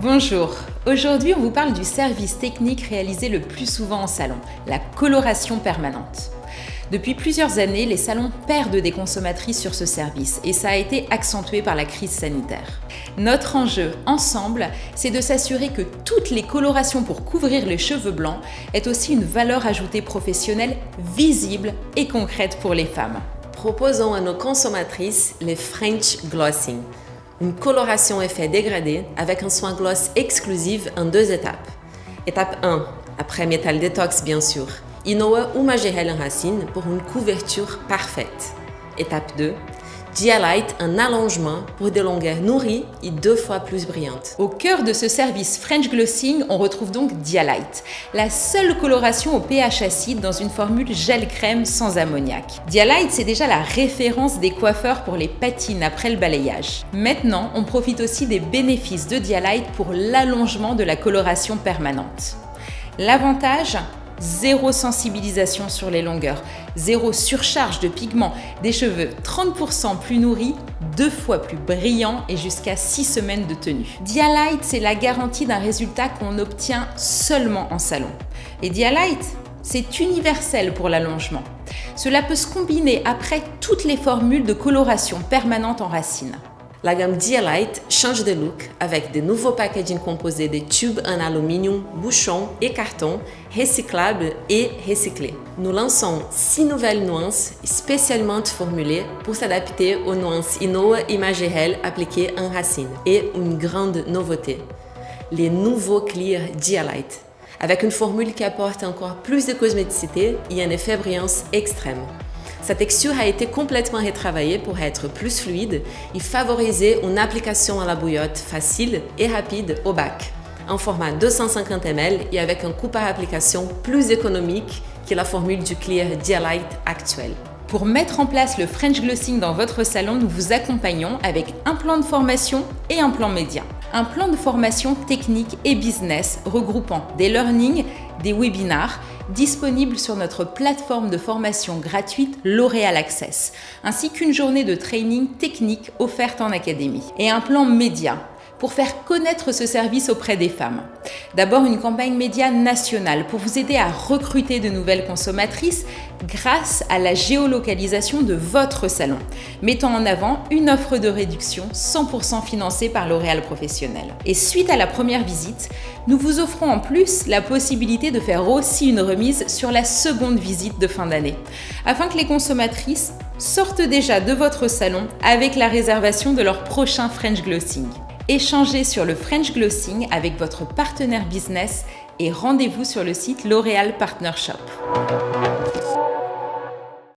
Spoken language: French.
Bonjour, aujourd'hui on vous parle du service technique réalisé le plus souvent en salon, la coloration permanente. Depuis plusieurs années, les salons perdent des consommatrices sur ce service et ça a été accentué par la crise sanitaire. Notre enjeu, ensemble, c'est de s'assurer que toutes les colorations pour couvrir les cheveux blancs aient aussi une valeur ajoutée professionnelle visible et concrète pour les femmes. Proposons à nos consommatrices les French Glossing, une coloration effet dégradé avec un soin gloss exclusif en 2 étapes. Étape 1, après Metal Detox bien sûr, Inoa ou Magérel en racine pour une couverture parfaite. Étape 2, Dialight en allongement pour des longueurs nourries et 2 fois plus brillantes. Au cœur de ce service French Glossing, on retrouve donc Dialight, la seule coloration au pH acide dans une formule gel-crème sans ammoniac. Dialight, c'est déjà la référence des coiffeurs pour les patines après le balayage. Maintenant, on profite aussi des bénéfices de Dialight pour l'allongement de la coloration permanente. L'avantage ? Zéro sensibilisation sur les longueurs, zéro surcharge de pigments, des cheveux 30% plus nourris, 2 fois plus brillants et jusqu'à 6 semaines de tenue. Dialight, c'est la garantie d'un résultat qu'on obtient seulement en salon. Et Dialight, c'est universel pour l'allongement. Cela peut se combiner après toutes les formules de coloration permanente en racine. La gamme Dialight change de look avec de nouveaux packaging composés de tubes en aluminium, bouchons et cartons recyclables et recyclés. Nous lançons 6 nouvelles nuances spécialement formulées pour s'adapter aux nuances Inoa et Magérel appliquées en racine. Et une grande nouveauté, les nouveaux Clear Dialight, avec une formule qui apporte encore plus de cosméticité et un effet brillance extrême. Sa texture a été complètement retravaillée pour être plus fluide et favoriser une application à la bouillotte facile et rapide au bac, en format 250 ml et avec un coût par application plus économique que la formule du Clear Dialight actuel. Pour mettre en place le French Glossing dans votre salon, nous vous accompagnons avec un plan de formation et un plan média. Un plan de formation technique et business regroupant des learnings, des webinars, disponibles sur notre plateforme de formation gratuite L'Oréal Access, ainsi qu'une journée de training technique offerte en académie. Et un plan média pour faire connaître ce service auprès des femmes. D'abord, une campagne média nationale pour vous aider à recruter de nouvelles consommatrices grâce à la géolocalisation de votre salon, mettant en avant une offre de réduction 100% financée par L'Oréal Professionnel. Et suite à la première visite, nous vous offrons en plus la possibilité de faire aussi une remise sur la seconde visite de fin d'année, afin que les consommatrices sortent déjà de votre salon avec la réservation de leur prochain French Glossing. Échangez sur le French Glossing avec votre partenaire business et rendez-vous sur le site L'Oréal Partner Shop.